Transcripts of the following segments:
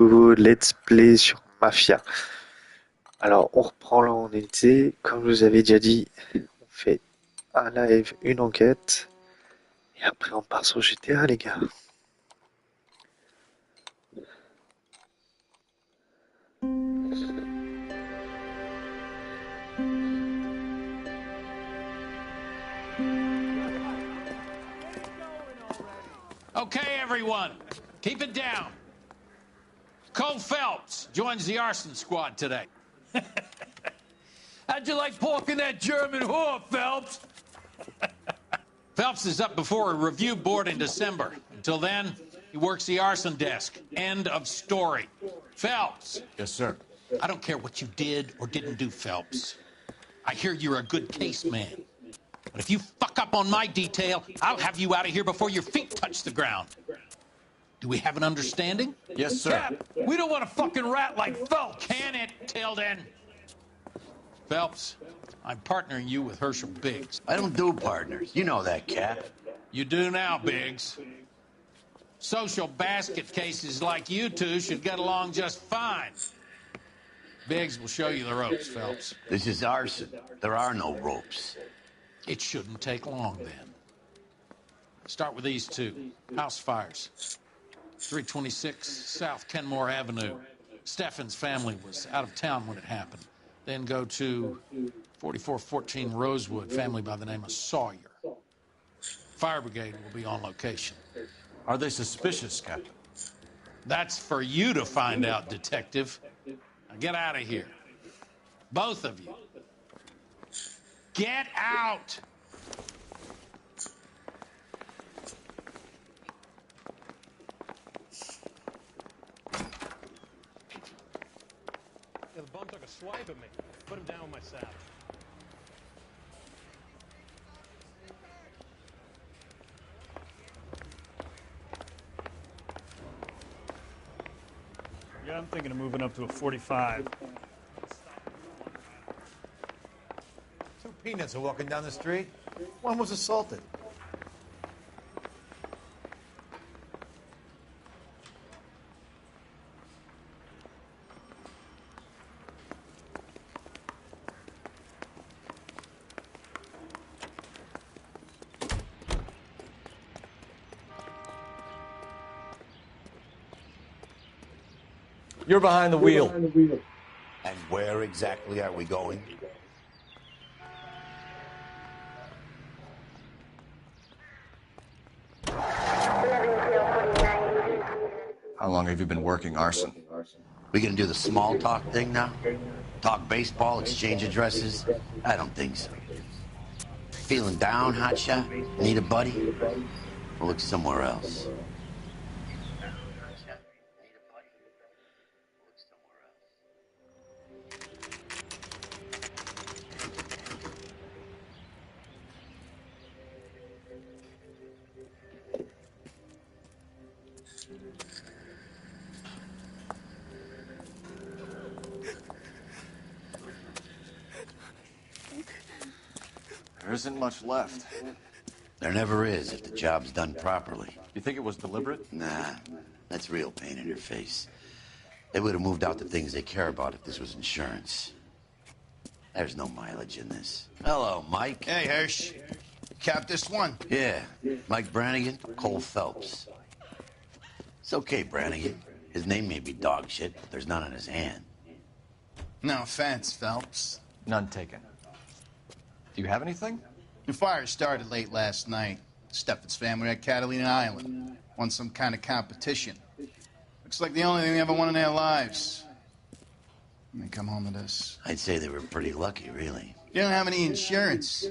nouveau let's play sur Mafia. Alors on reprend là où on était, comme je vous avais déjà dit, on fait un live, une enquête, et après on part sur GTA les gars. Okay, everyone, keep it down. Cole Phelps joins the arson squad today. How'd you like porking that German whore, Phelps? Phelps is up before a review board in December. Until then, he works the arson desk. End of story. Phelps. Yes, sir. I don't care what you did or didn't do, Phelps. I hear you're a good case man. But if you fuck up on my detail, I'll have you out of here before your feet touch the ground. Do we have an understanding? Yes, sir. Cap, we don't want a fucking rat like Phelps. Can it, Tilden? Phelps, I'm partnering you with Herschel Biggs. I don't do partners. You know that, Cap. You do now, Biggs. Social basket cases like you two should get along just fine. Biggs will show you the ropes, Phelps. This is arson. There are no ropes. It shouldn't take long, then. Start with these two. House fires. 326 South Kenmore Avenue. Steffen's family was out of town when it happened. Then go to 4414 Rosewood, family by the name of Sawyer. Fire brigade will be on location. Are they suspicious, Captain? That's for you to find out, detective. Now get out of here. Both of you. Get out! Yeah, the bum took a swipe at me. Put him down with my saddle. Yeah, I'm thinking of moving up to a 45. Two peanuts are walking down the street. One was assaulted. You're behind the wheel. And where exactly are we going? How long have you been working arson? We gonna do the small talk thing now? Talk baseball, exchange addresses? I don't think so. Feeling down, hotshot? Need a buddy? We'll look somewhere else. There isn't much left. There never is if the job's done properly. You think it was deliberate? Nah, that's real pain in your face. They would have moved out the things they care about if this was insurance. There's no mileage in this. Hello, Mike. Hey, Hirsch. Cap this one. Yeah, Mike Brannigan, Cole Phelps. It's okay, Brannigan. His name may be dog shit, but there's none on his hand. No offense, Phelps. None taken. Do you have anything? The fire started late last night. Steffen's family at Catalina Island. Won some kind of competition. Looks like the only thing they ever won in their lives. And they come home to this. I'd say they were pretty lucky, really. They don't have any insurance.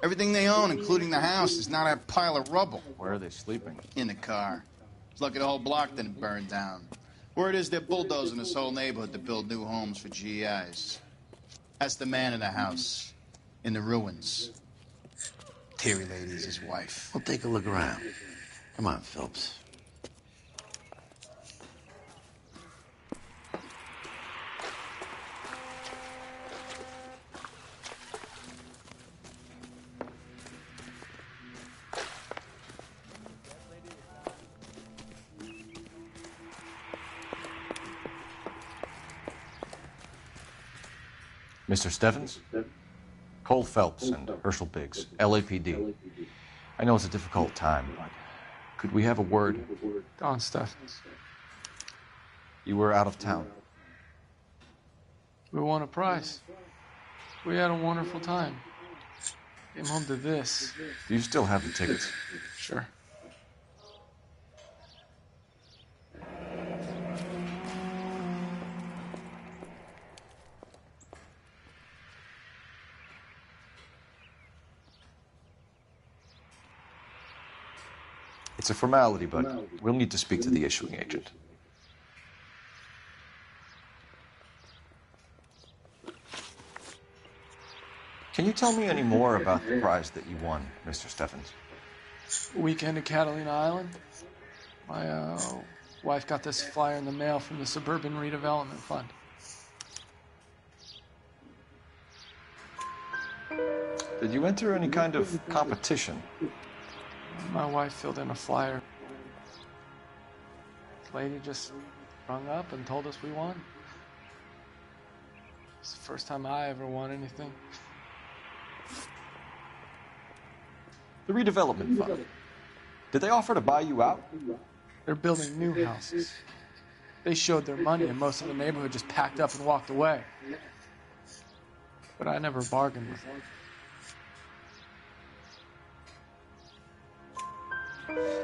Everything they own, including the house, is not a pile of rubble. Where are they sleeping? In the car. It's lucky the whole block didn't burn down. Word is they're bulldozing this whole neighborhood to build new homes for GIs. That's the man in the house. In the ruins. Terry lady's his wife. We'll take a look around. Come on, Phelps. Mr. Stevens? Cole Phelps and Herschel Biggs, LAPD. I know it's a difficult time, but could we have a word? Don Stevens. You were out of town. We won a prize. We had a wonderful time. Came home to this. Do you still have the tickets? Sure. It's a formality, but we'll need to speak to the issuing agent. Can you tell me any more about the prize that you won, Mr. Stevens? Weekend at Catalina Island. My wife got this flyer in the mail from the Suburban Redevelopment Fund. Did you enter any kind of competition? My wife filled in a flyer. The lady just rung up and told us we won. It's the first time I ever won anything. The redevelopment fund. Did they offer to buy you out? They're building new houses. They showed their money and most of the neighborhood just packed up and walked away. But I never bargained with them.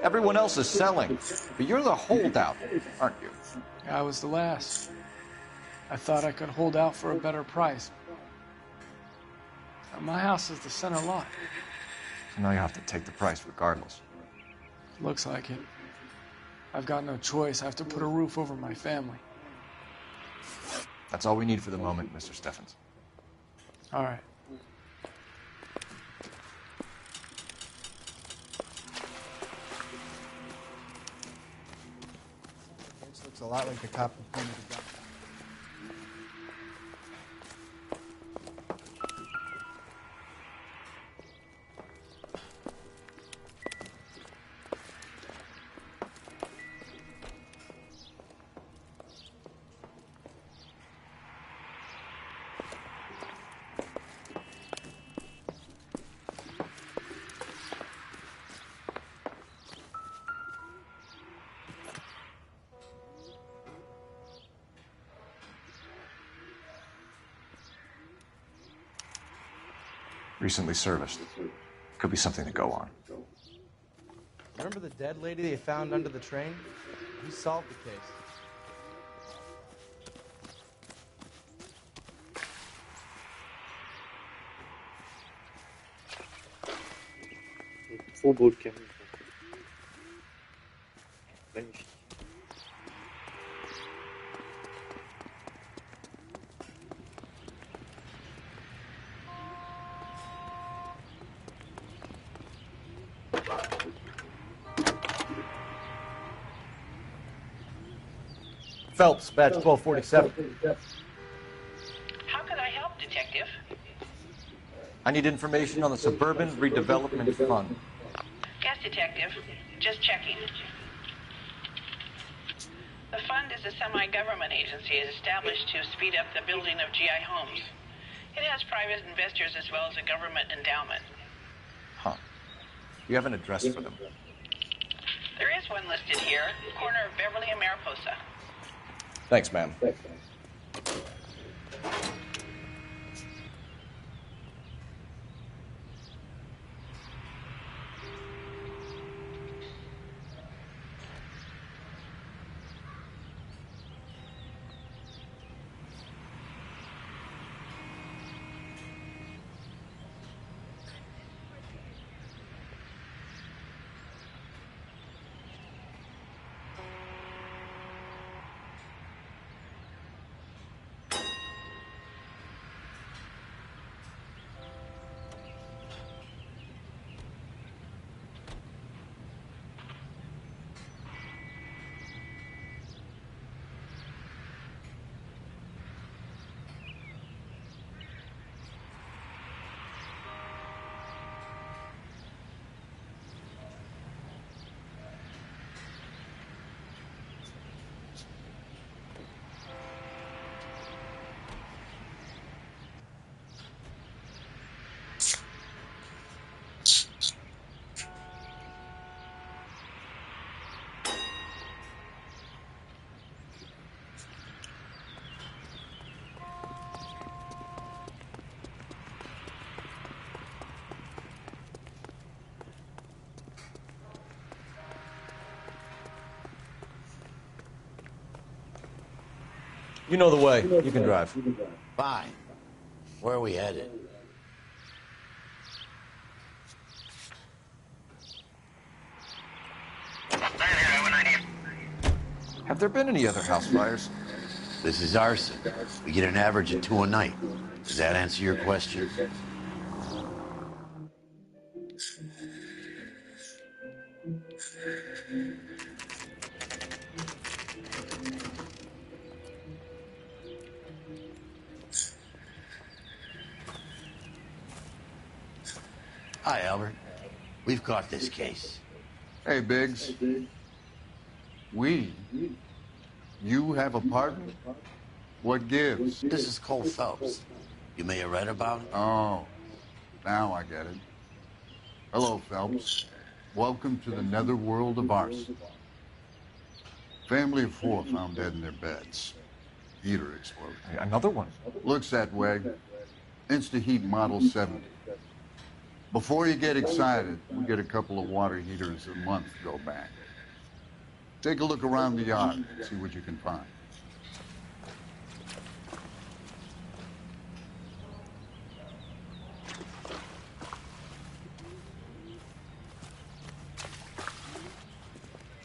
Everyone else is selling, but you're the holdout, aren't you? I was the last. I thought I could hold out for a better price. My house is the center lot. So now you have to take the price regardless. Looks like it. I've got no choice. I have to put a roof over my family. That's all we need for the moment, Mr. Stevens. All right. This looks a lot like the cop who pointed the gun. Recently serviced. Could be something to go on. Remember the dead lady they found under the train? We solved the case. Trop beau le camion. Magnifique. Phelps, badge 1247. How can I help, Detective? I need information on the Suburban Redevelopment Fund. Yes, Detective. Just checking. The fund is a semi-government agency established to speed up the building of GI homes. It has private investors as well as a government endowment. Huh. You have an address for them? There is one listed here, corner of Beverly and Mariposa. Thanks, ma'am. You know the way. You can drive. Fine. Where are we headed? Have there been any other house fires? This is arson. We get an average of 2 a night. Does that answer your question? Hi, Albert. We've caught this case. Hey, Biggs. You have a partner? What gives? This is Cole Phelps. You may have read about it. Oh, now I get it. Hello, Phelps. Welcome to the netherworld of arson. Family of 4 found dead in their beds. Heater exploded. Another one? Looks that way. Insta-Heat Model 70. Before you get excited, we get a couple of water heaters a month go back. Take a look around the yard, see what you can find.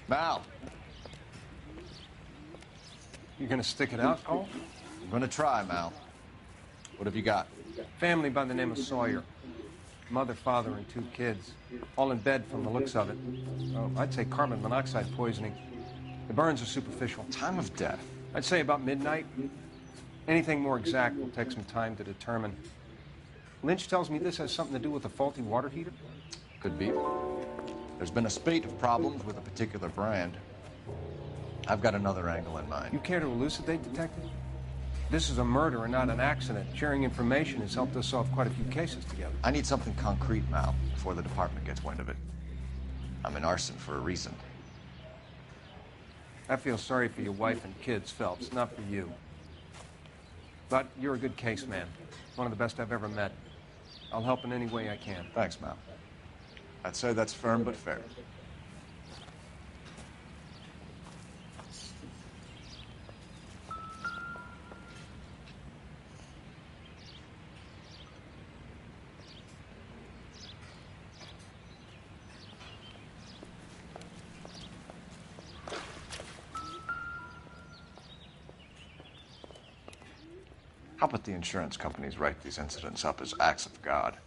Mal. You gonna stick it out, Cole? I'm gonna try, Mal. What have you got? Family by the name of Sawyer. Mother, father, and 2 kids. All in bed from the looks of it. Oh, I'd say carbon monoxide poisoning. The burns are superficial. Time of death? I'd say about midnight. Anything more exact will take some time to determine. Lynch tells me this has something to do with a faulty water heater. Could be. There's been a spate of problems with a particular brand. I've got another angle in mind. You care to elucidate, Detective? This is a murder and not an accident. Sharing information has helped us solve quite a few cases together. I need something concrete, Mal, before the department gets wind of it. I'm in arson for a reason. I feel sorry for your wife and kids, Phelps, not for you. But you're a good case man. One of the best I've ever met. I'll help in any way I can. Thanks, Mal. I'd say that's firm but fair. How about the insurance companies write these incidents up as acts of God?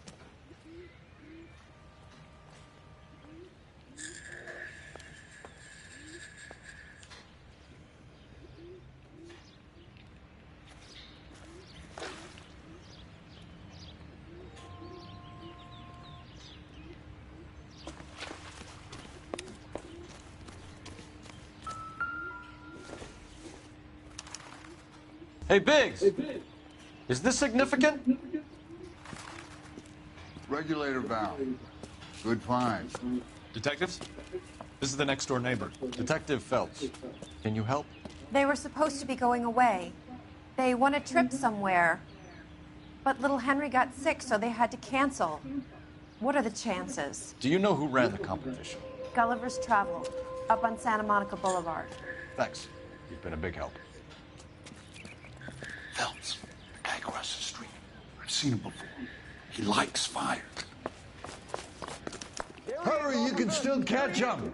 Hey, Biggs! Is this significant? Regulator valve. Good find. Detectives? This is the next door neighbor. Detective Phelps. Can you help? They were supposed to be going away. They won a trip somewhere. But little Henry got sick, so they had to cancel. What are the chances? Do you know who ran the competition? Gulliver's Travel, up on Santa Monica Boulevard. Thanks. You've been a big help. Phelps, the guy across the street. I've seen him before. He likes fire. Hurry, you can still catch him.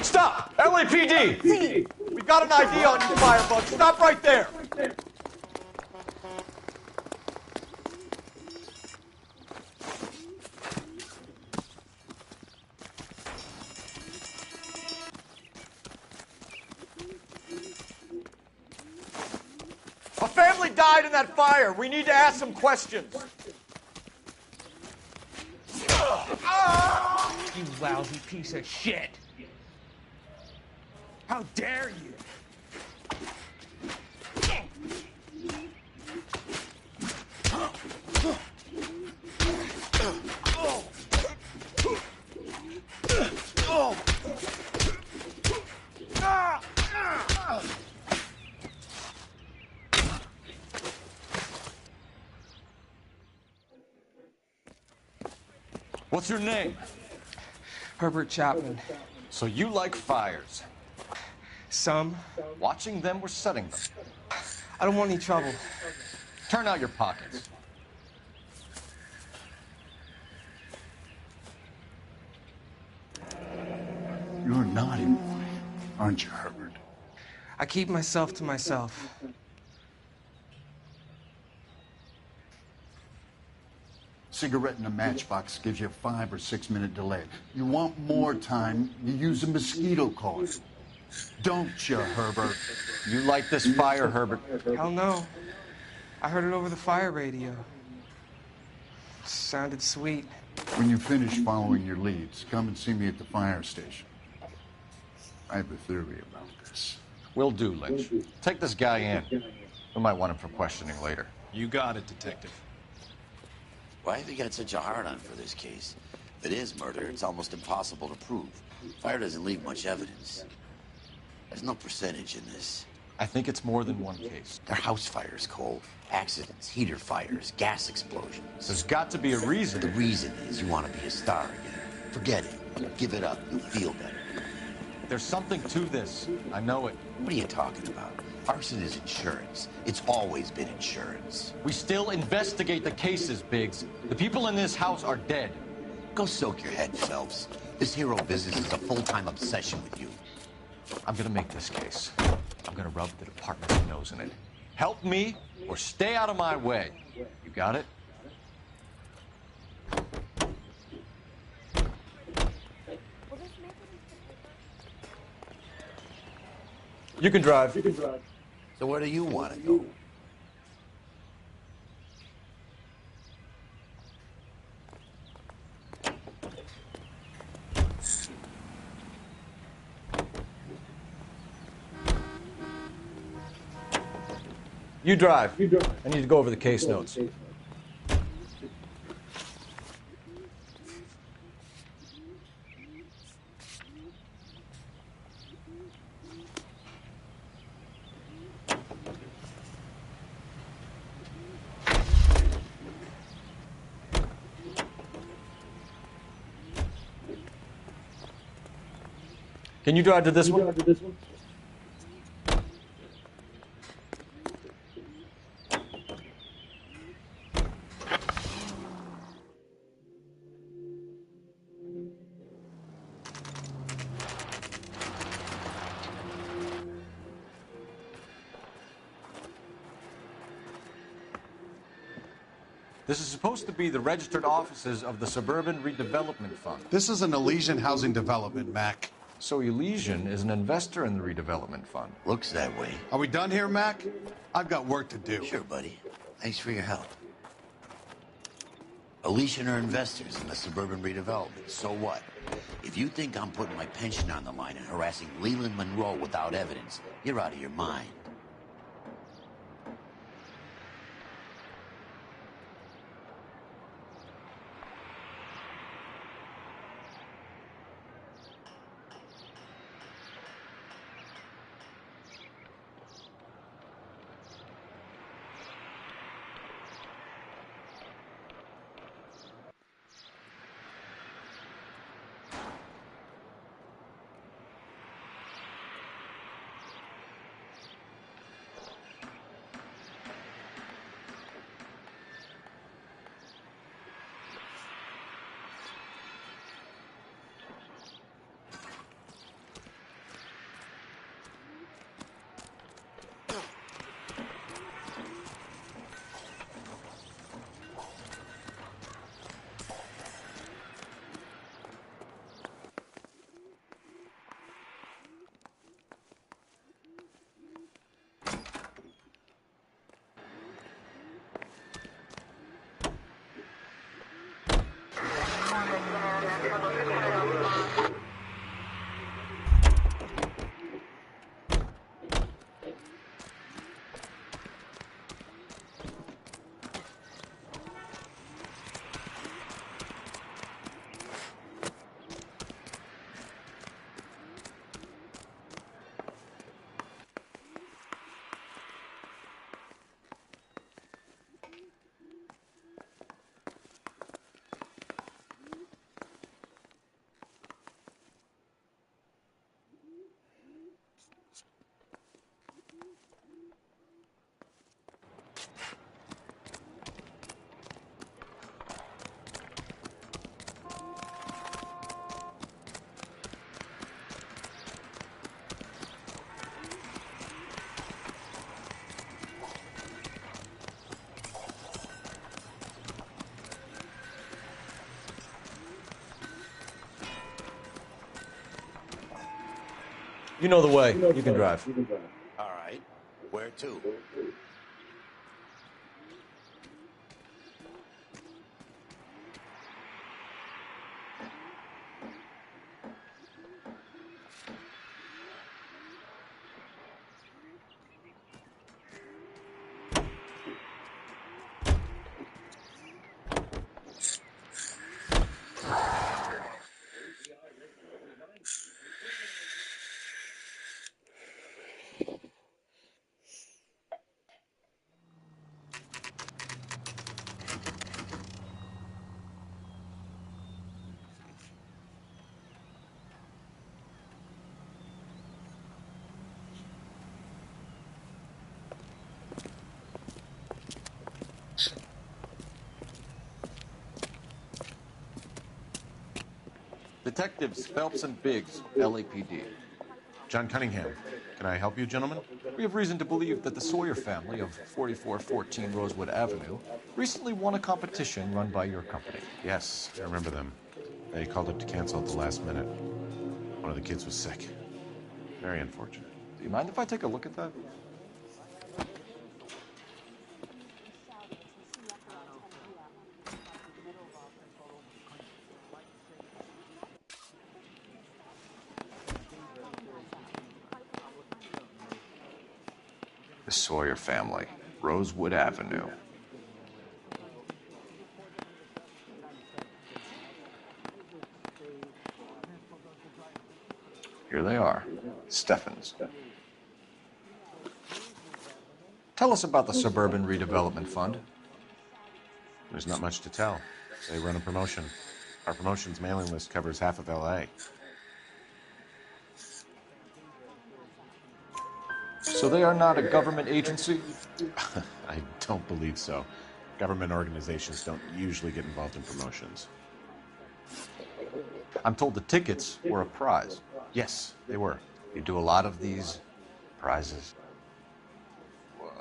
Stop! LAPD! We've got an ID on you, firebug. Stop right there! A family died in that fire. We need to ask some questions. You lousy piece of shit! How dare you! What's your name? Herbert Chapman. So you like fires? Some. Watching them or setting them? I don't want any trouble. Turn out your pockets. You're a naughty boy, aren't you, Herbert? I keep myself to myself. Cigarette in a matchbox gives you a 5 or 6 minute delay. You want more time, you use a mosquito coil. Don't you, Herbert? You like this fire, Herbert? Hell no. I heard it over the fire radio. Sounded sweet. When you finish following your leads, come and see me at the fire station. I have a theory about this. Will do, Lynch. Take this guy in. We might want him for questioning later. You got it, Detective. Why have you got such a hard-on for this case? If it is murder, it's almost impossible to prove. Fire doesn't leave much evidence. There's no percentage in this. I think it's more than one case. They're house fires, Cole. Accidents, heater fires, gas explosions. There's got to be a reason. The reason is you want to be a star again. Forget it. Give it up. You'll feel better. There's something to this. I know it. What are you talking about? Arson is insurance. It's always been insurance. We still investigate the cases, Biggs. The people in this house are dead. Go soak your head, Phelps. This hero business is a full-time obsession with you. I'm gonna make this case. I'm gonna rub the department's nose in it. Help me or stay out of my way. You got it? You can drive. So where do you want to go? You drive. I need to go over the case notes. Can you drive to this one? This is supposed to be the registered offices of the Suburban Redevelopment Fund. This is an Elysian housing development, Mac. So Elysian is an investor in the redevelopment fund. Looks that way. Are we done here, Mac? I've got work to do. Sure, buddy. Thanks for your help. Elysian are investors in the suburban redevelopment. So what? If you think I'm putting my pension on the line and harassing Leland Monroe without evidence, you're out of your mind. You know the way. You can drive. All right. Where to? Detectives Phelps and Biggs, LAPD. John Cunningham. Can I help you, gentlemen? We have reason to believe that the Sawyer family of 4414 Rosewood Avenue recently won a competition run by your company. Yes, I remember them. They called up to cancel at the last minute. One of the kids was sick. Very unfortunate. Do you mind if I take a look at that? The Sawyer family, Rosewood Avenue. Here they are, Steffens. Tell us about the Suburban Redevelopment Fund. There's not much to tell. They run a promotion. Our promotion's mailing list covers half of LA. So they are not a government agency? I don't believe so. Government organizations don't usually get involved in promotions. I'm told the tickets were a prize. Yes, they were. You do a lot of these prizes?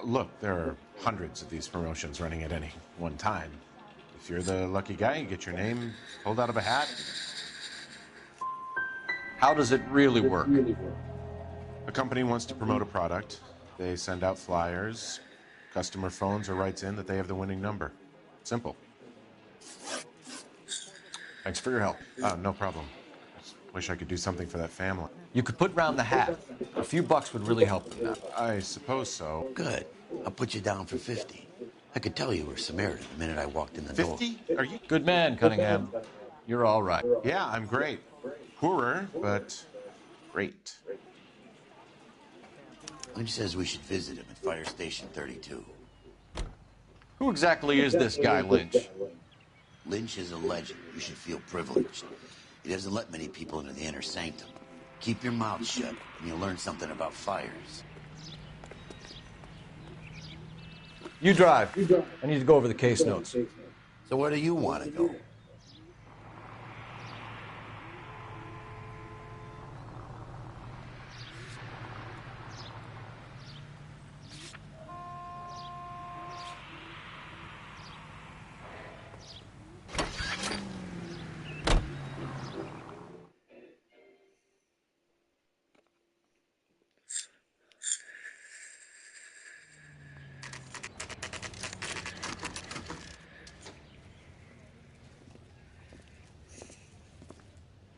Look, there are hundreds of these promotions running at any one time. If you're the lucky guy, you get your name pulled out of a hat. How does it really work? A company wants to promote a product. They send out flyers. Customer phones or writes in that they have the winning number. Simple. Thanks for your help. No problem. Just wish I could do something for that family. You could put round the hat. A few bucks would really help them now. I suppose so. Good. I'll put you down for 50. I could tell you were Samaritan the minute I walked in the door. 50? Are you? Good man, Cunningham. You're all right. Yeah, I'm great. Poorer, but great. Lynch says we should visit him at Fire Station 32. Who exactly is this guy, Lynch? Lynch is a legend. You should feel privileged. He doesn't let many people into the inner sanctum. Keep your mouth shut, and you'll learn something about fires. You drive. I need to go over the case notes. So where do you want to go?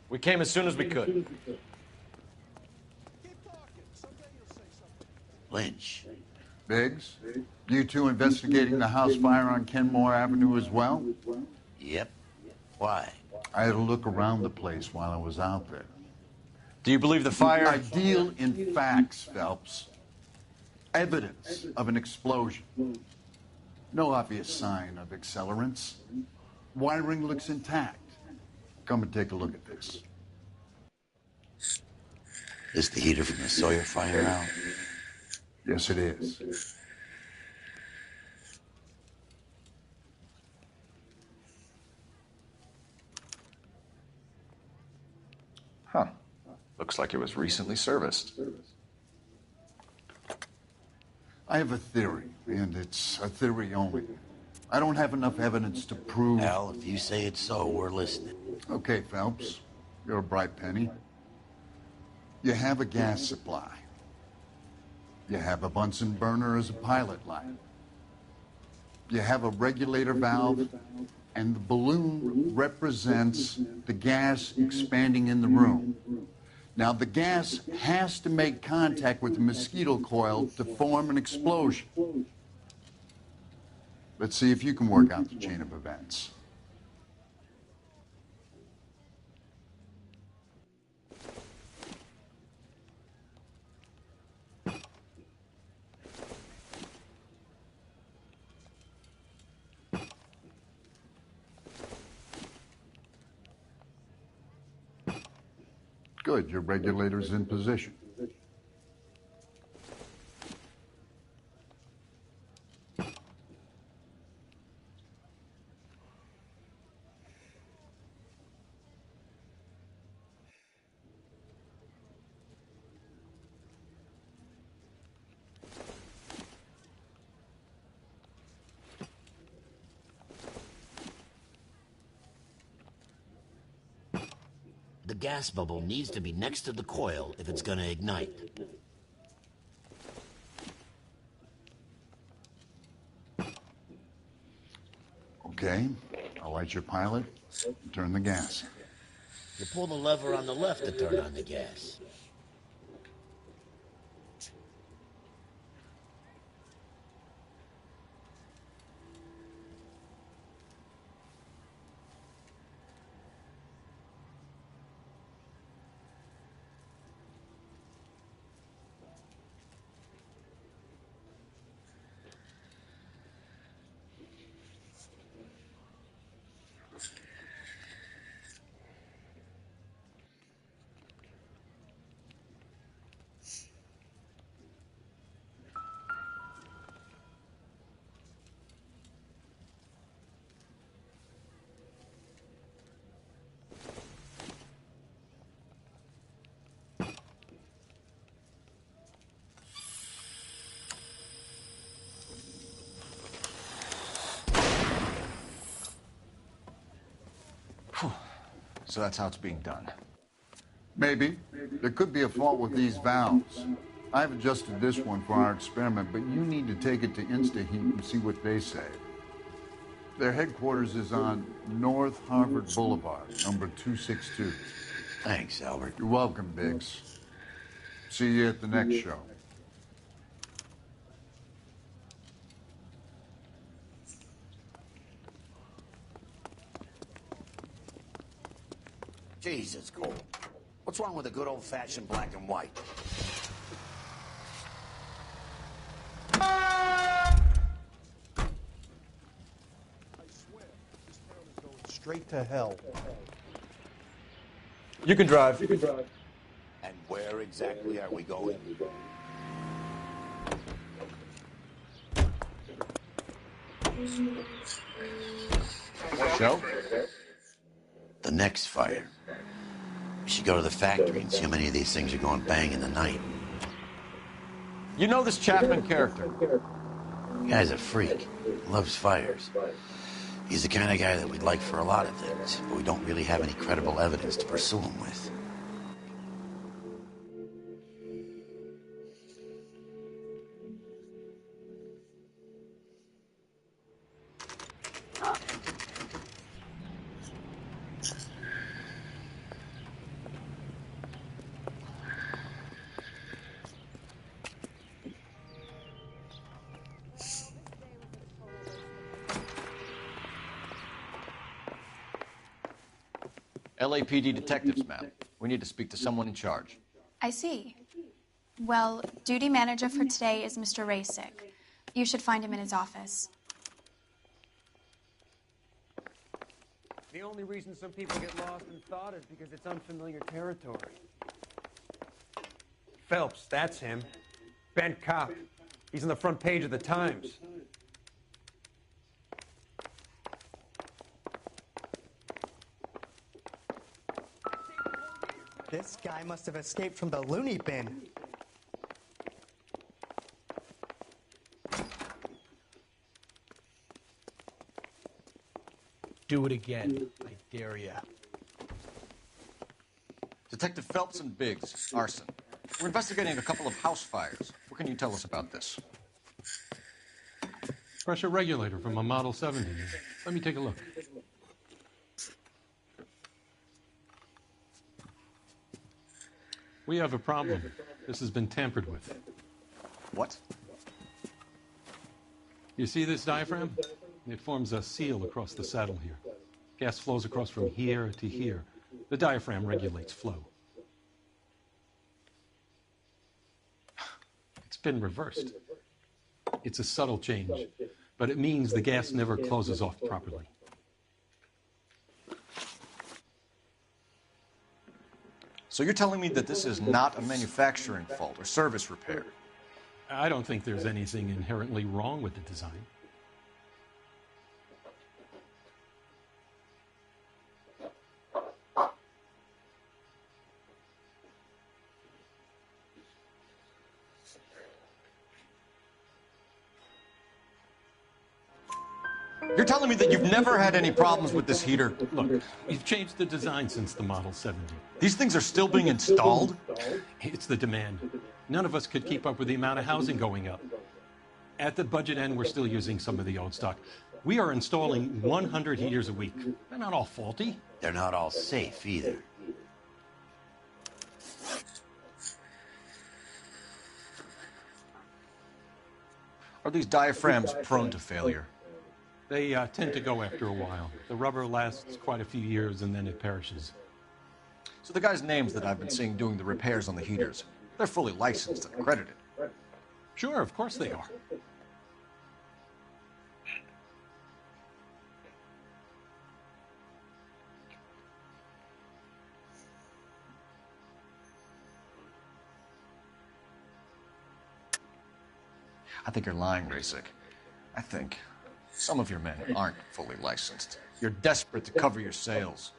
We came as soon as we could. Lynch. Biggs, you two investigating the house fire on Kenmore Avenue as well? Yep. Why? I had a look around the place while I was out there. Do you believe the fire? I deal in facts, Phelps. Evidence of an explosion. No obvious sign of accelerants. Wiring looks intact. Come and take a look at this. Is the heater from the Sawyer fire out? Yes, it is. Huh. Looks like it was recently serviced. I have a theory, and it's a theory only. I don't have enough evidence to prove... Al, if you say it's so, we're listening. Okay, Phelps. You're a bright penny. You have a gas supply. You have a Bunsen burner as a pilot light. You have a regulator valve, and the balloon represents the gas expanding in the room. Now, the gas has to make contact with the mosquito coil to form an explosion. Let's see if you can work out the chain of events. Good, your regulator's in position. The gas bubble needs to be next to the coil if it's going to ignite. Okay, I'll light your pilot and turn the gas. You pull the lever on the left to turn on the gas. So that's how it's being done. Maybe. There could be a fault with these valves. I've adjusted this one for our experiment, but you need to take it to InstaHeat and see what they say. Their headquarters is on North Harvard Boulevard, number 262. Thanks, Albert. You're welcome, Biggs. See you at the next show. Jesus, Cole. What's wrong with a good old-fashioned black and white? Straight to hell. You can drive. And where exactly are we going? Show? The next fire. We should go to the factory and see how many of these things are going bang in the night. You know this Chapman character? The guy's a freak. Loves fires. He's the kind of guy that we'd like for a lot of things, but we don't really have any credible evidence to pursue him with. LAPD detectives, ma'am. We need to speak to someone in charge. I see. Well, duty manager for today is Mr. Rasick. You should find him in his office. The only reason some people get lost in thought is because it's unfamiliar territory. Phelps, that's him. Bent cop. He's on the front page of the Times. This guy must have escaped from the loony bin. Do it again. I dare ya. Detective Phelps and Biggs, arson. We're investigating a couple of house fires. What can you tell us about this? Pressure regulator from a Model 70. Let me take a look. We have a problem. This has been tampered with. What? You see this diaphragm? It forms a seal across the saddle here. Gas flows across from here to here. The diaphragm regulates flow. It's been reversed. It's a subtle change, but it means the gas never closes off properly. So you're telling me that this is not a manufacturing fault or service repair? I don't think there's anything inherently wrong with the design. You're telling me that you've never had any problems with this heater? Look, we've changed the design since the Model 70. These things are still being installed? It's the demand. None of us could keep up with the amount of housing going up. At the budget end, we're still using some of the old stock. We are installing 100 heaters a week. They're not all faulty. They're not all safe either. Are these diaphragms prone to failure? They tend to go after a while. The rubber lasts quite a few years and then it perishes. So the guys' names that I've been seeing doing the repairs on the heaters, they're fully licensed and accredited. Sure, of course they are. I think you're lying, Rasik. I think some of your men aren't fully licensed. You're desperate to cover your sales.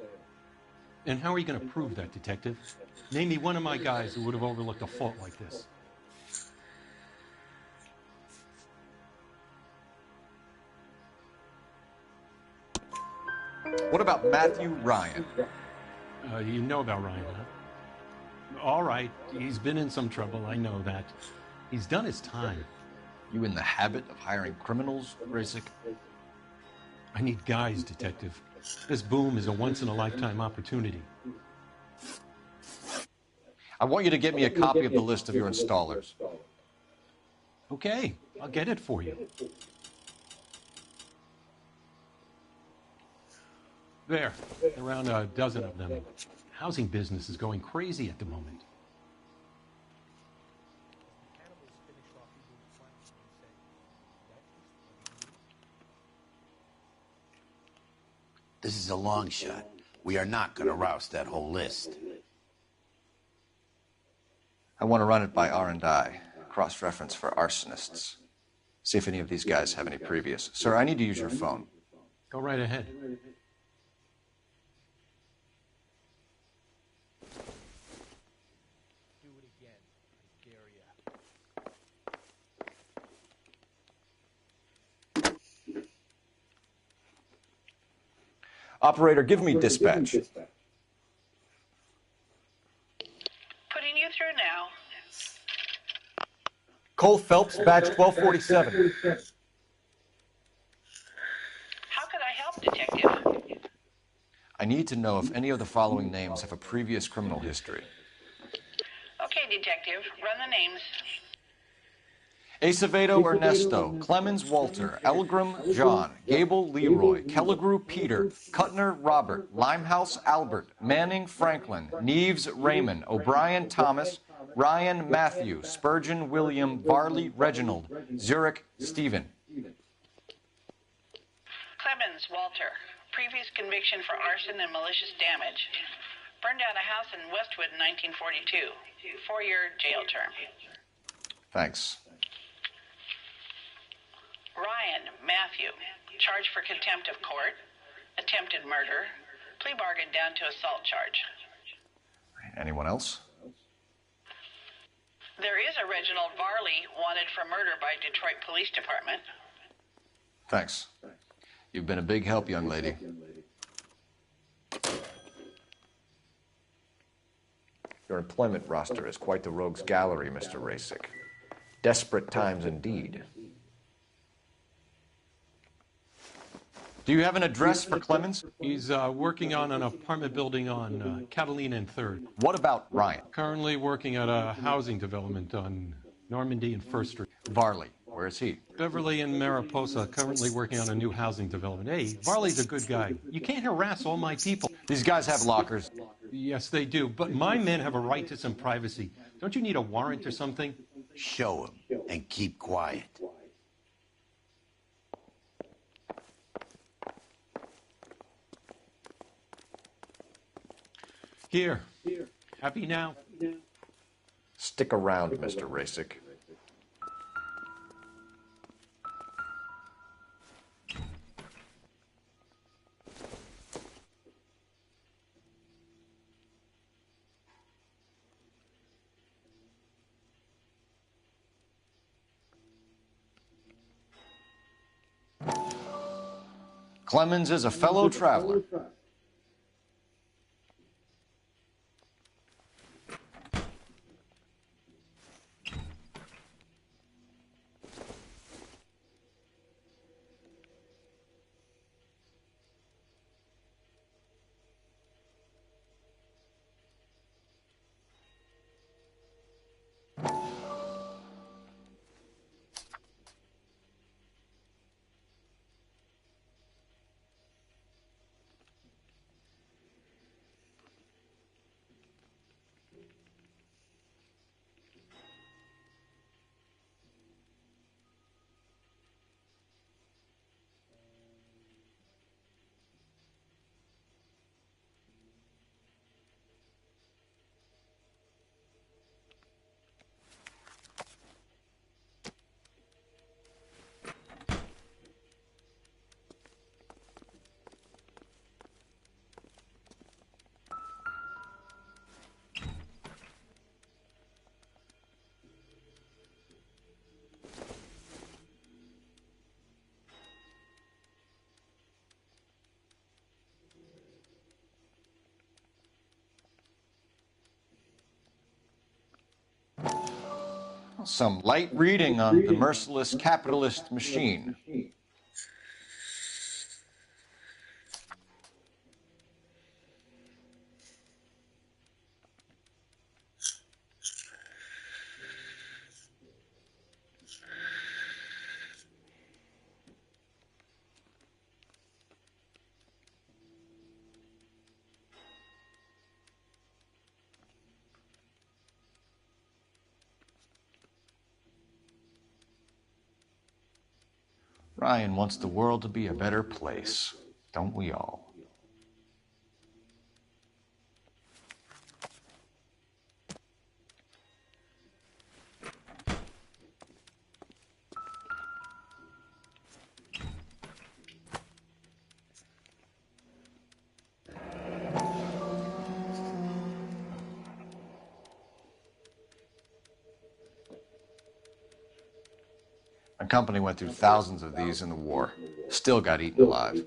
And how are you going to prove that, Detective? Name me one of my guys who would have overlooked a fault like this. What about Matthew Ryan? You know about Ryan, huh? All right, he's been in some trouble, I know that. He's done his time. You in the habit of hiring criminals, Rasik? I need guys, Detective. This boom is a once-in-a-lifetime opportunity. I want you to get me a copy of the list of your installers. Okay, I'll get it for you. There, around a dozen of them. Housing business is going crazy at the moment. This is a long shot. We are not going to roust that whole list. I want to run it by R&I, cross-reference for arsonists. See if any of these guys have any previous. Sir, I need to use your phone. Go right ahead. Operator, give me dispatch. Putting you through now. Cole Phelps, badge 1247. How could I help, Detective? I need to know if any of the following names have a previous criminal history. Okay, Detective, run the names. Acevedo Ernesto, Clemens Walter, Elgram John, Gable Leroy, Kelligrew Peter, Cutner Robert, Limehouse Albert, Manning Franklin, Neves Raymond, O'Brien Thomas, Ryan Matthew, Spurgeon William, Varley Reginald, Zurich Stephen. Clemens Walter, previous conviction for arson and malicious damage. Burned down a house in Westwood in 1942. 4-year jail term. Thanks. Ryan Matthew, charged for contempt of court, attempted murder, plea bargain down to assault charge. Anyone else? There is a Reginald Varley wanted for murder by Detroit Police Department. Thanks. You've been a big help, young lady. Your employment roster is quite the rogues gallery, Mr. Rasick. Desperate times indeed. Do you have an address for Clemens? He's working on an apartment building on Catalina and 3rd. What about Ryan? Currently working at a housing development on Normandy and 1st Street. Varley, where is he? Beverly and Mariposa, currently working on a new housing development. Hey, Varley's a good guy. You can't harass all my people. These guys have lockers. Yes, they do, but my men have a right to some privacy. Don't you need a warrant or something? Show him and keep quiet. Here. Happy now? Stick around, Mr. Rasick. Clemens is a fellow traveler. Some light reading on the merciless capitalist machine. Ryan wants the world to be a better place, don't we all? My company went through thousands of these in the war. Still got eaten alive.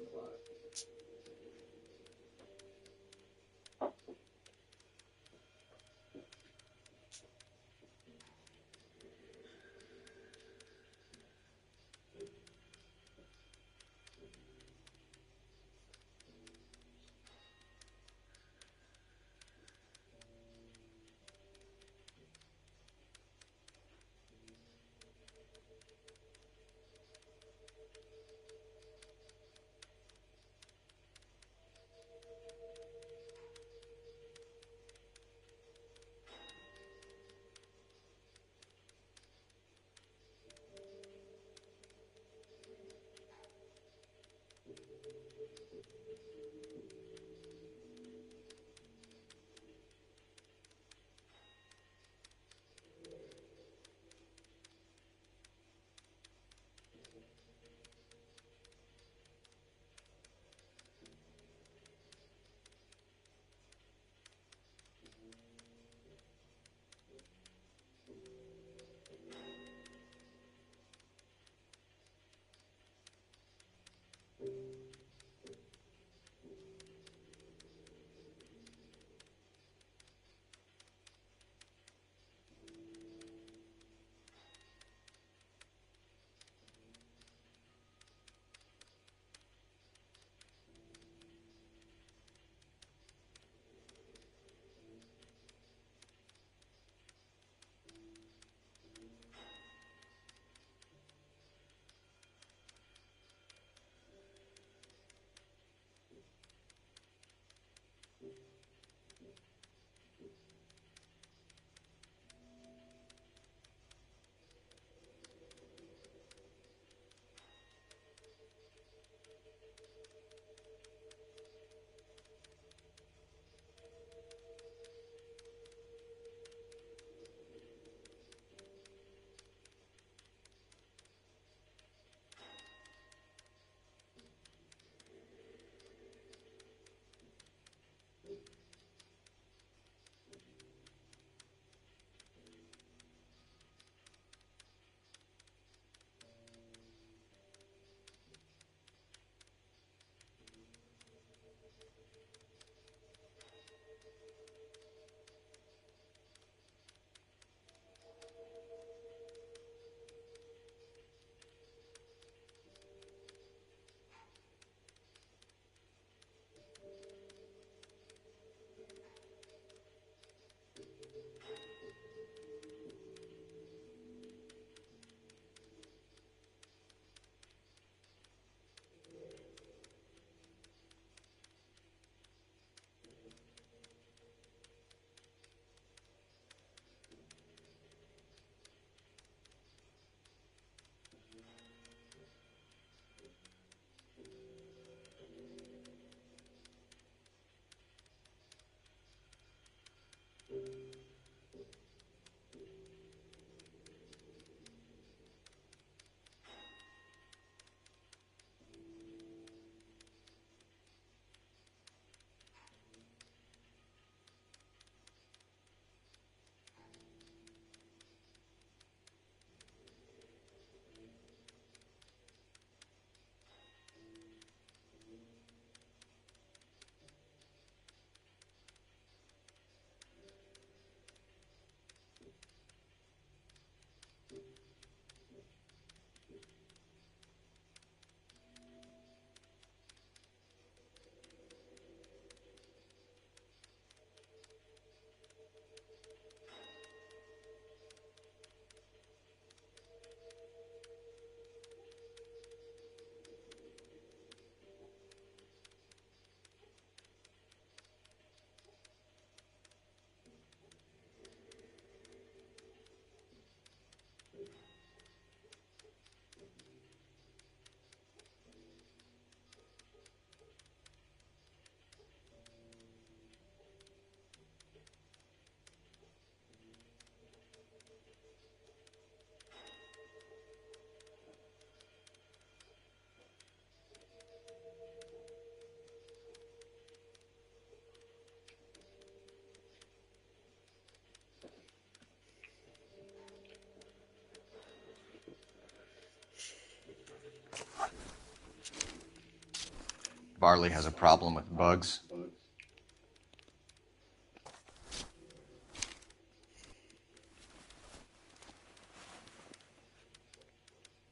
Varley has a problem with bugs.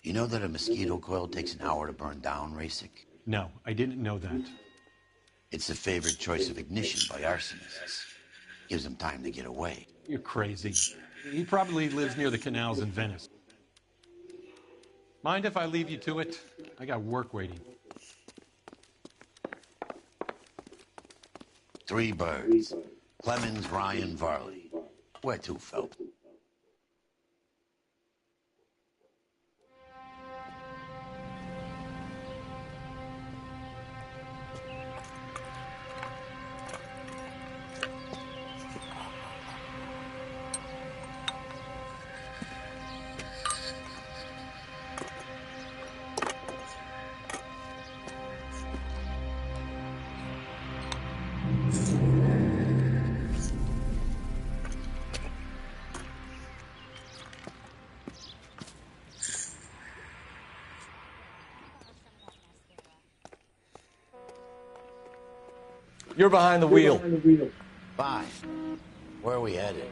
You know that a mosquito coil takes an hour to burn down, Rasic? No, I didn't know that. It's the favorite choice of ignition by arsonists. Gives them time to get away. You're crazy. He probably lives near the canals in Venice. Mind if I leave you to it? I got work waiting. 3 birds. Clemens, Ryan, Varley. Where to, Phelps? You're behind the wheel. Fine. Where are we headed?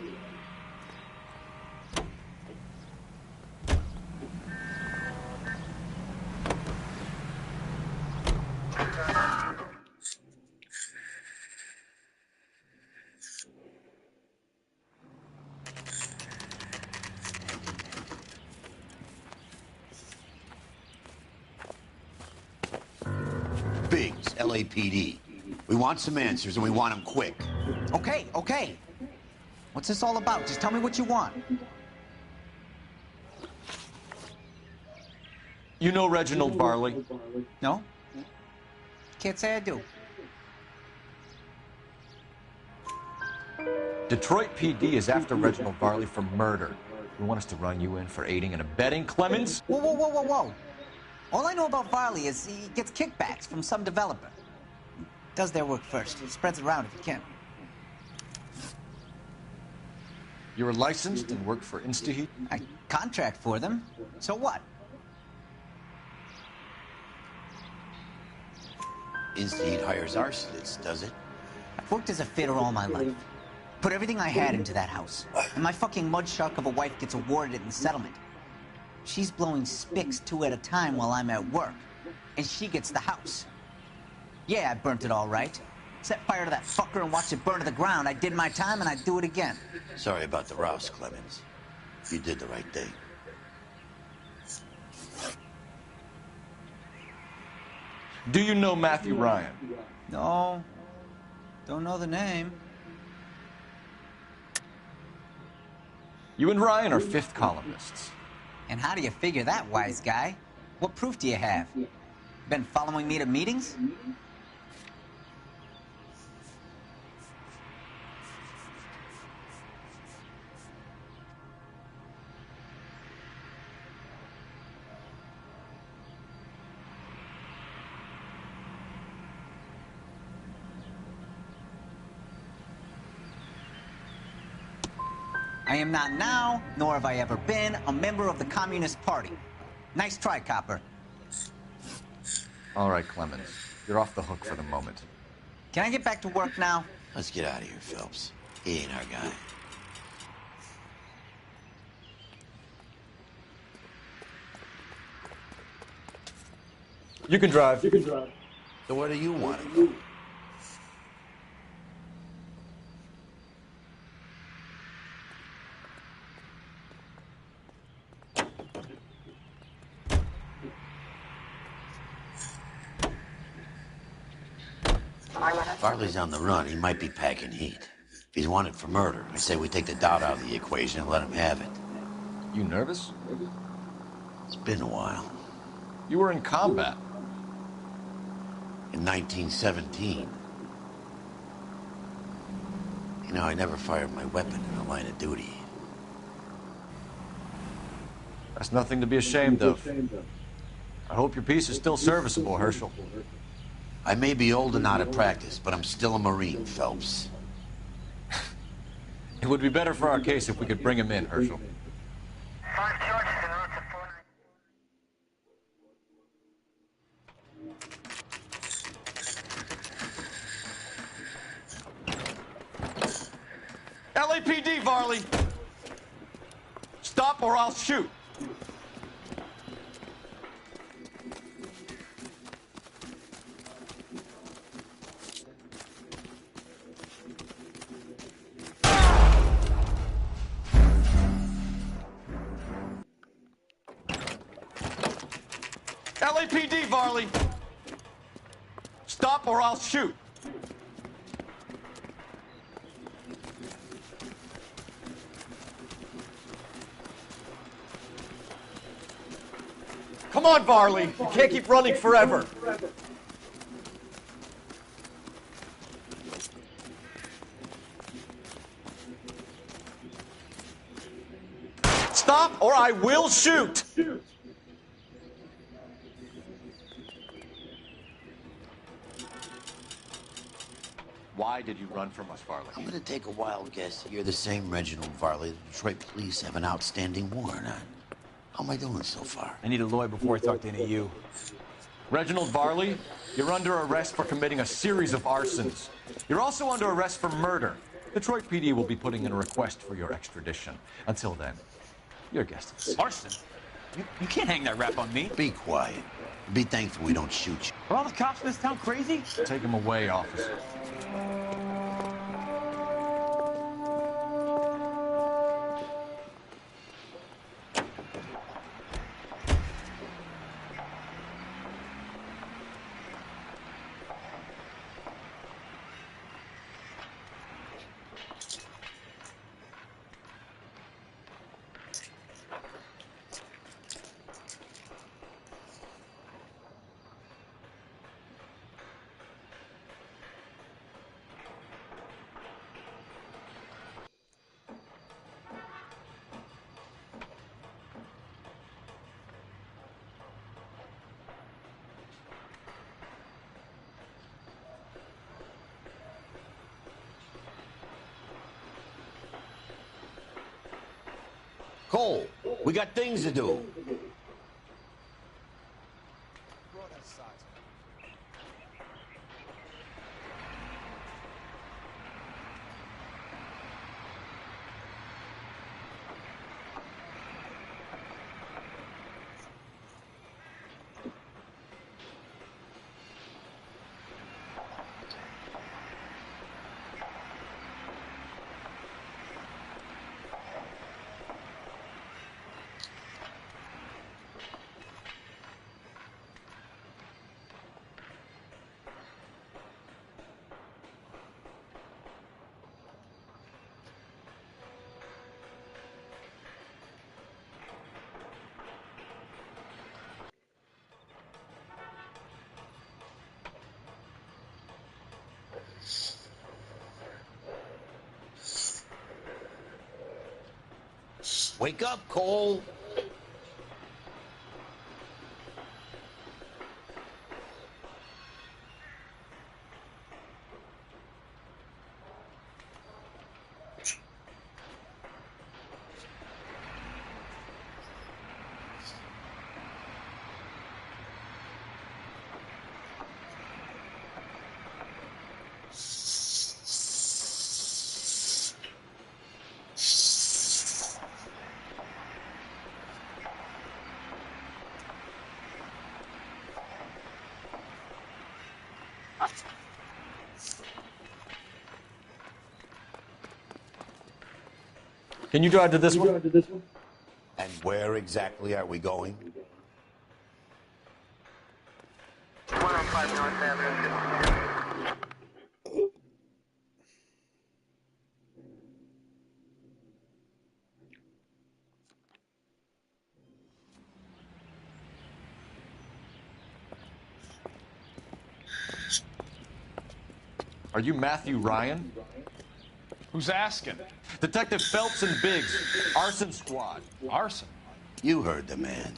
Biggs, LAPD. We want some answers, and we want them quick. Okay, okay. What's this all about? Just tell me what you want. You know Reginald Varley? No? Can't say I do. Detroit PD is after Reginald Varley for murder. We want us to run you in for aiding and abetting Clemens? Whoa, whoa, whoa, whoa, whoa. All I know about Varley is he gets kickbacks from some developer. Does their work first. Spreads it around if he can. You're licensed and work for InstaHeat? I contract for them. So what? InstaHeat hires arsonists, does it? I've worked as a fitter all my life. Put everything I had into that house. And my fucking mud shark of a wife gets awarded it in settlement. She's blowing spics 2 at a time while I'm at work. And she gets the house. Yeah, I burnt it all right. Set fire to that fucker and watched it burn to the ground. I did my time and I'd do it again. Sorry about the rouse, Clemens. You did the right thing. Do you know Matthew Ryan? No. Don't know the name. You and Ryan are 5th columnists. And how do you figure that, wise guy? What proof do you have? Been following me to meetings? I am not now, nor have I ever been, a member of the Communist Party. Nice try, copper. All right, Clemens. You're off the hook for the moment. Can I get back to work now? Let's get out of here, Phelps. He ain't our guy. You can drive. So where do you want to go? Varley's on the run. He might be packing heat. If he's wanted for murder, I say we take the doubt out of the equation and let him have it. You nervous? It's been a while. You were in combat. In 1917. You know, I never fired my weapon in the line of duty. That's nothing to be ashamed of. I hope your piece is still serviceable, Herschel. I may be old and out of practice, but I'm still a Marine, Phelps. It would be better for our case if we could bring him in, Herschel. LAPD, Varley! Stop or I'll shoot! LAPD, Varley! Stop or I'll shoot! Come on, Varley! You can't keep running forever! Stop or I will shoot! Why did you run from us, Varley? I'm gonna take a wild guess. You're the same Reginald Varley the Detroit police have an outstanding warrant on. How am I doing so far? I need a lawyer before I talk to any of you. Reginald Varley, you're under arrest for committing a series of arsons. You're also under arrest for murder. Detroit PD will be putting in a request for your extradition. Until then, your guest. Arson? You can't hang that rap on me. Be quiet. Be thankful we don't shoot you. Are all the cops in this town crazy? Take him away, officer. Cole, we got things to do. Wake up, Cole. Can you drive to this one? And where exactly are we going? 105 North Avenue. Are you Matthew Ryan? Who's asking? Detective Phelps and Biggs, arson squad. Arson? You heard the man.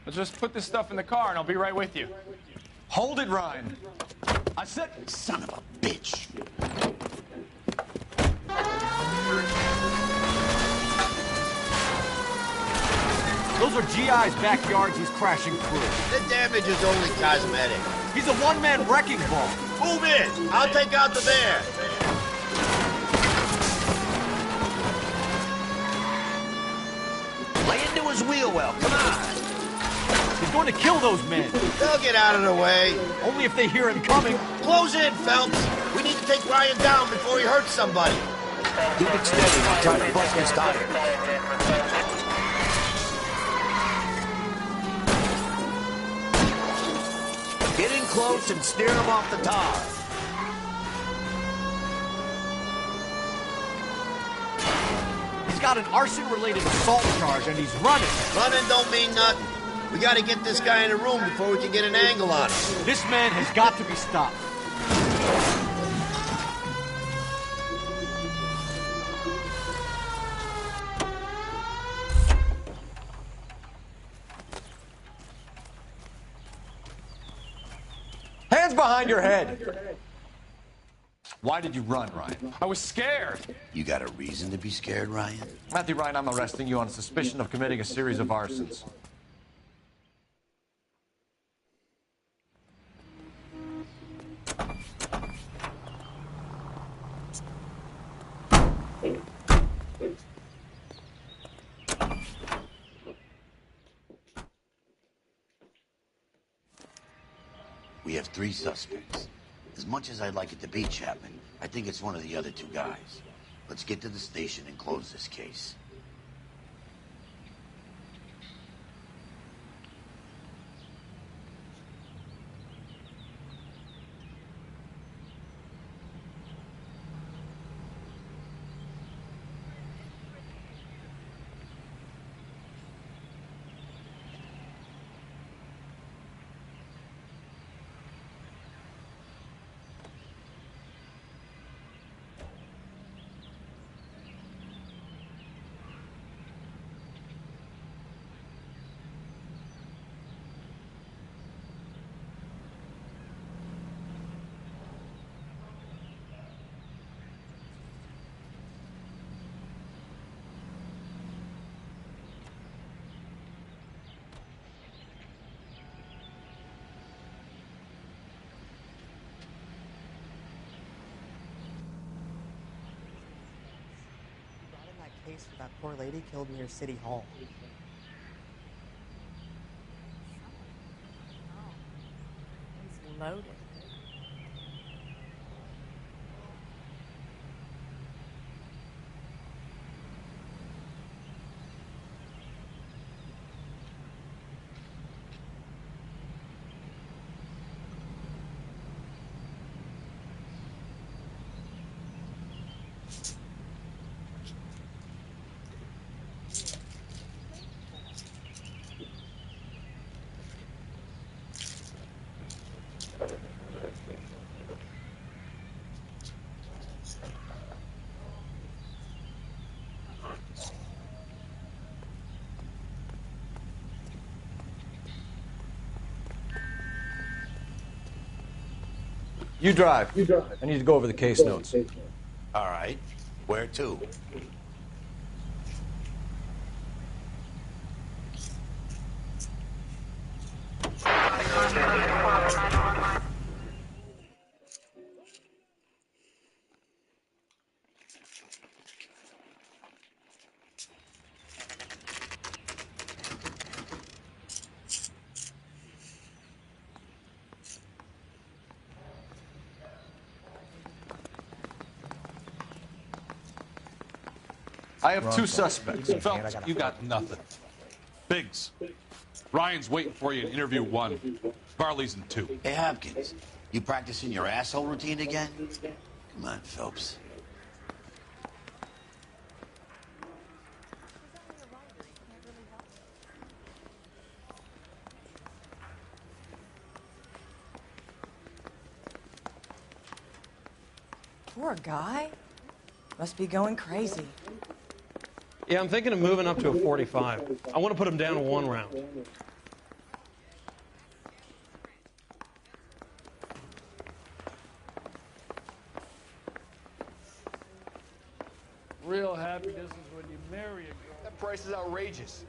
Let's just put this stuff in the car and I'll be right with you. Hold it, Ryan. I said... Son of a bitch. Those are GI's backyards he's crashing through. The damage is only cosmetic. He's a one-man wrecking ball. Move in. I'll take out the bear. Lay into his wheel well. Come on. He's going to kill those men. They'll get out of the way. Only if they hear him coming. Close in, Phelps. We need to take Ryan down before he hurts somebody. Keep it steady. We'll try to bust his tire. Get in close and steer him off the tar. He's got an arson-related assault charge, and he's running. Running don't mean nothing. We got to get this guy in the room before we can get an angle on him. This man has got to be stopped. Hands behind your head. Why did you run, Ryan? I was scared. You got a reason to be scared, Ryan? Matthew Ryan, I'm arresting you on suspicion of committing a series of arsons. We have 3 suspects. As much as I'd like it to be Chapman, I think it's one of the other 2 guys. Let's get to the station and close this case. Case for that poor lady killed near City Hall. He's loaded. You drive. I need to go over the case notes. All right. Where to? I have 2 suspects. Phelps, you got nothing. Biggs, Ryan's waiting for you in interview 1. Barley's in 2. Hey, Hopkins, you practicing your asshole routine again? Come on, Phelps. Poor guy. Must be going crazy. Yeah, I'm thinking of moving up to a 45. I want to put him down to 1 round. Real happiness is when you marry a girl. That price is outrageous.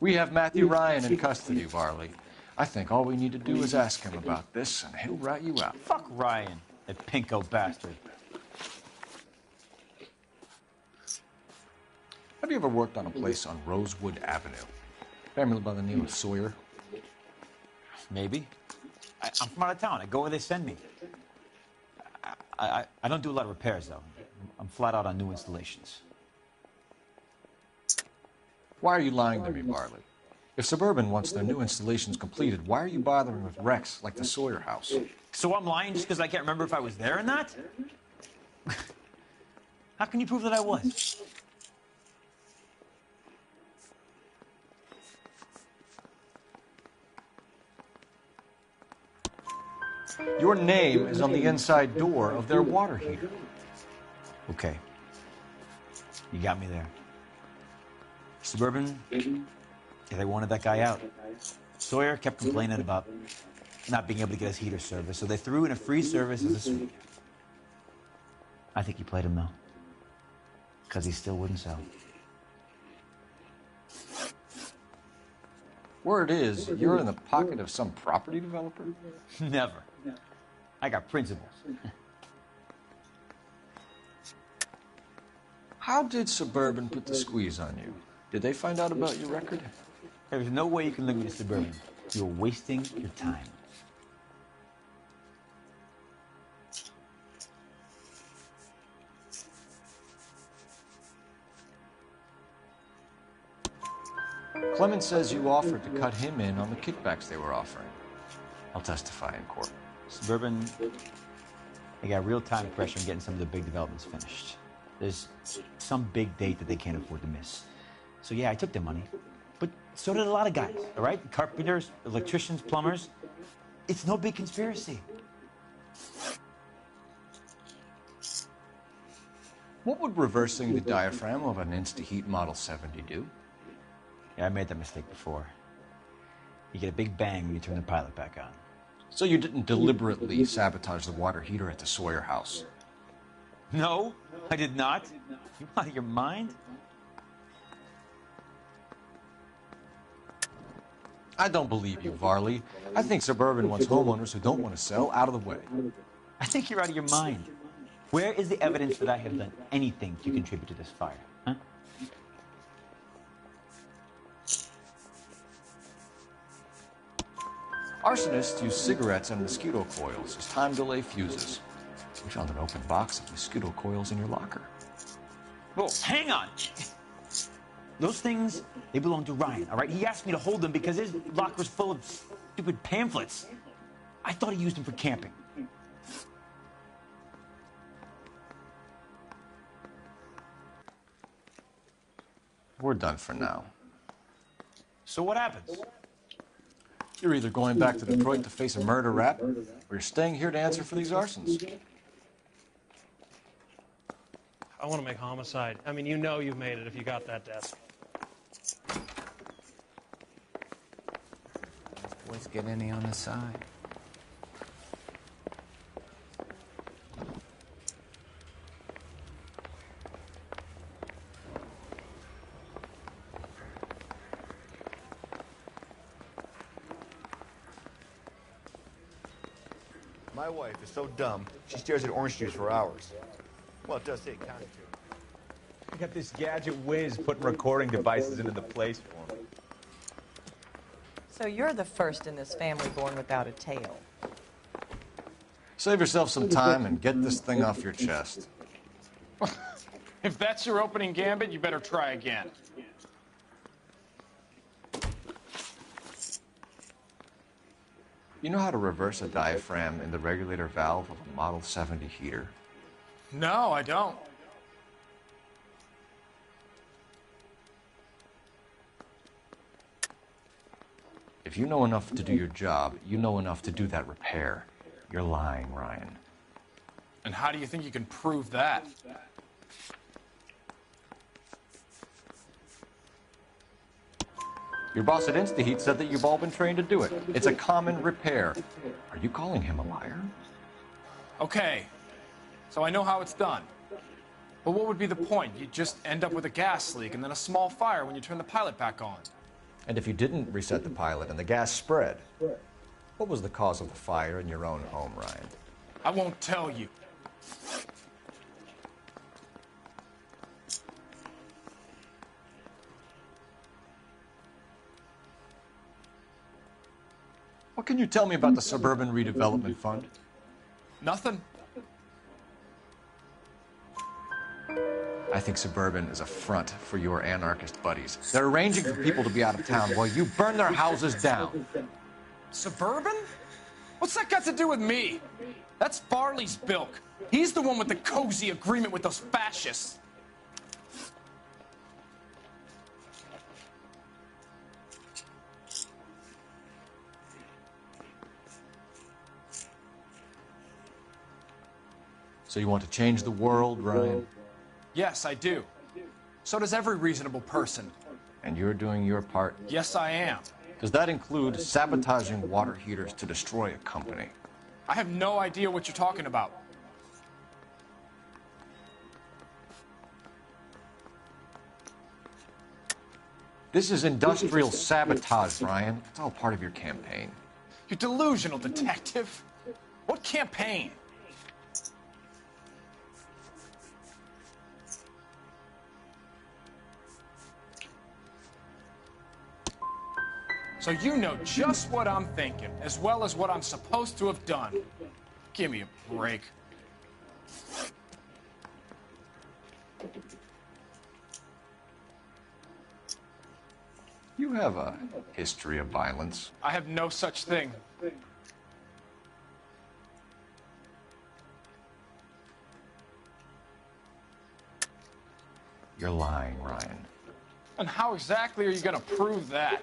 We have Matthew Ryan in custody, Varley. I think all we need to do is ask him about this, and he'll rat you out. Fuck Ryan, that pinko bastard. Have you ever worked on a place on Rosewood Avenue? Family by the name of Sawyer? Maybe. I'm from out of town. I go where they send me. I don't do a lot of repairs, though. I'm flat out on new installations. Why are you lying to me, Barley? If Suburban wants their new installations completed, why are you bothering with wrecks like the Sawyer house? So I'm lying just because I can't remember if I was there or not? How can you prove that I was? Your name is on the inside door of their water heater. Okay. You got me there. Suburban, they wanted that guy out. Sawyer kept complaining about not being able to get his heater service, so they threw in a free service as a sweetener. I think he played him, though, because he still wouldn't sell. Word is, you're in the pocket of some property developer? Never. I got principles. How did Suburban put the squeeze on you? Did they find out about your record? There's no way you can link me to Suburban. You're wasting your time. Clemens says you offered to cut him in on the kickbacks they were offering. I'll testify in court. Suburban, they got real-time pressure on getting some of the big developments finished. There's some big date that they can't afford to miss. So yeah, I took their money. But so did a lot of guys, all right? Carpenters, electricians, plumbers. It's no big conspiracy. What would reversing the diaphragm of an Insta-Heat Model 70 do? Yeah, I made that mistake before. You get a big bang when you turn the pilot back on. So you didn't deliberately sabotage the water heater at the Sawyer house? No, I did not. You out of your mind? I don't believe you, Varley. I think Suburban wants homeowners who don't want to sell out of the way. I think you're out of your mind. Where is the evidence that I have done anything to contribute to this fire? Huh? Arsonists use cigarettes and mosquito coils as time delay fuses. We found an open box of mosquito coils in your locker. Whoa, hang on! Those things, they belong to Ryan, all right? He asked me to hold them because his locker was full of stupid pamphlets. I thought he used them for camping. We're done for now. So what happens? You're either going back to Detroit to face a murder rap, or you're staying here to answer for these arsons. I want to make homicide. I mean, you know you've made it if you got that desk. Boys get any on the side. My wife is so dumb, she stares at orange juice for hours. Well, it does take time, too. I got this gadget whiz putting recording devices into the place for me. So you're the first in this family born without a tail. Save yourself some time and get this thing off your chest. If that's your opening gambit, you better try again. You know how to reverse a diaphragm in the regulator valve of a Model 70 heater? No, I don't. If you know enough to do your job, you know enough to do that repair. You're lying, Ryan. And how do you think you can prove that? Your boss at InstaHeat said that you've all been trained to do it. It's a common repair. Are you calling him a liar? Okay, so I know how it's done. But what would be the point? You just end up with a gas leak and then a small fire when you turn the pilot back on. And if you didn't reset the pilot and the gas spread, what was the cause of the fire in your own home, Ryan? I won't tell you. What can you tell me about the Suburban Redevelopment Fund? Nothing. I think Suburban is a front for your anarchist buddies. They're arranging for people to be out of town while you burn their houses down. Suburban? What's that got to do with me? That's Farley's bilk. He's the one with the cozy agreement with those fascists. So you want to change the world, Ryan? Yes, I do. So does every reasonable person. And you're doing your part? Yes, I am. Does that include sabotaging water heaters to destroy a company? I have no idea what you're talking about. This is industrial sabotage, Ryan. It's all part of your campaign. You're delusional, detective. What campaign? So you know just what I'm thinking, as well as what I'm supposed to have done. Give me a break. You have a history of violence. I have no such thing. You're lying, Ryan. And how exactly are you going to prove that?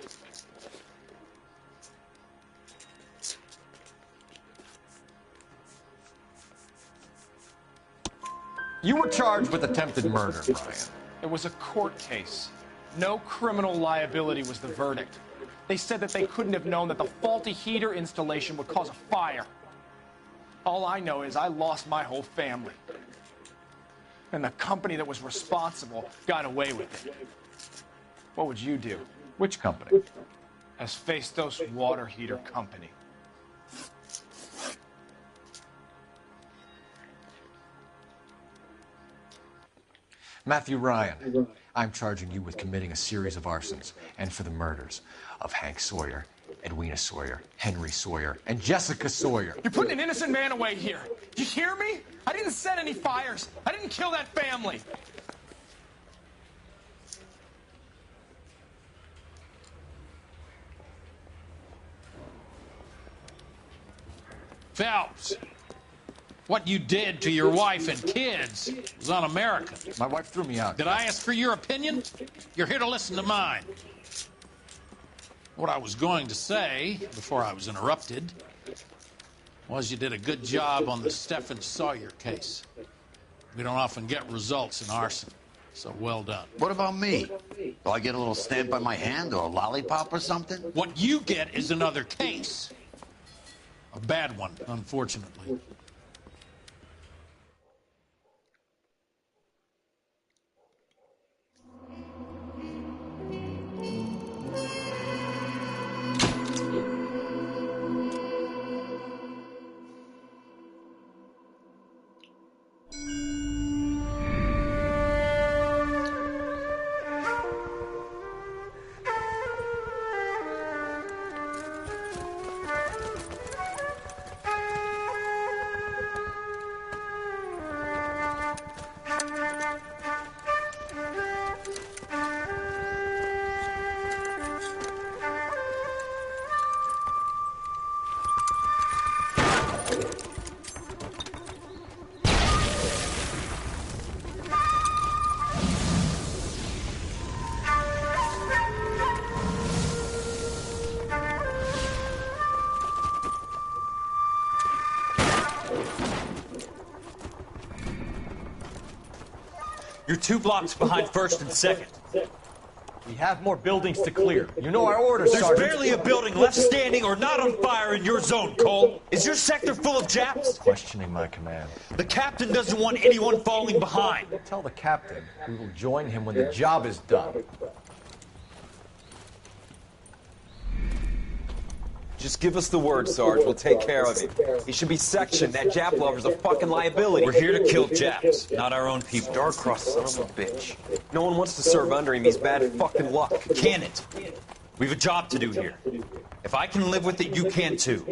You were charged with attempted murder, Ryan. It was a court case. No criminal liability was the verdict. They said that they couldn't have known that the faulty heater installation would cause a fire. All I know is I lost my whole family. And the company that was responsible got away with it. What would you do? Which company? Hephaestus Water Heater Company. Matthew Ryan, I'm charging you with committing a series of arsons and for the murders of Hank Sawyer, Edwina Sawyer, Henry Sawyer, and Jessica Sawyer. You're putting an innocent man away here. You hear me? I didn't set any fires. I didn't kill that family. Phelps, what you did to your wife and kids was un-American. My wife threw me out. Did I ask for your opinion? You're here to listen to mine. What I was going to say, before I was interrupted, was you did a good job on the Stephen Sawyer case. We don't often get results in arson, so well done. What about me? Do I get a little stamp on my hand or a lollipop or something? What you get is another case. A bad one, unfortunately. You're 2 blocks behind first and second. We have more buildings to clear. You know our orders, There's Sergeant. barely a building left standing or not on fire in your zone, Cole. Is your sector full of Japs? Questioning my command. The captain doesn't want anyone falling behind. Tell the captain we will join him when the job is done. Just give us the word, Sarge. We'll take care of him. He should be sectioned. That Jap lover's a fucking liability. We're here to kill Japs, not our own people. Star-crossed son of a bitch. No one wants to serve under him. He's bad fucking luck. Can it? We've a job to do here. If I can live with it, you can too.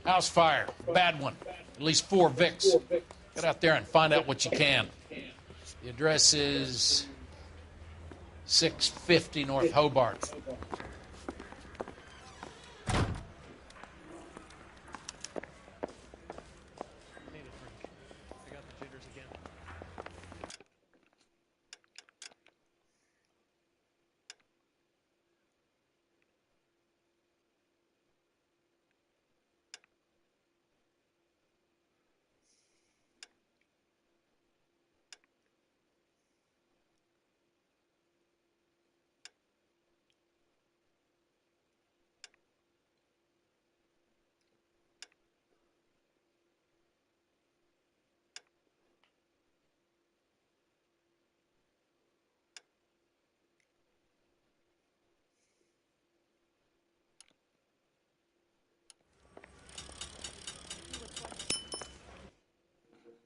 House fire. Bad one. At least 4 Vicks. Get out there and find out what you can. The address is 650 North Hobart.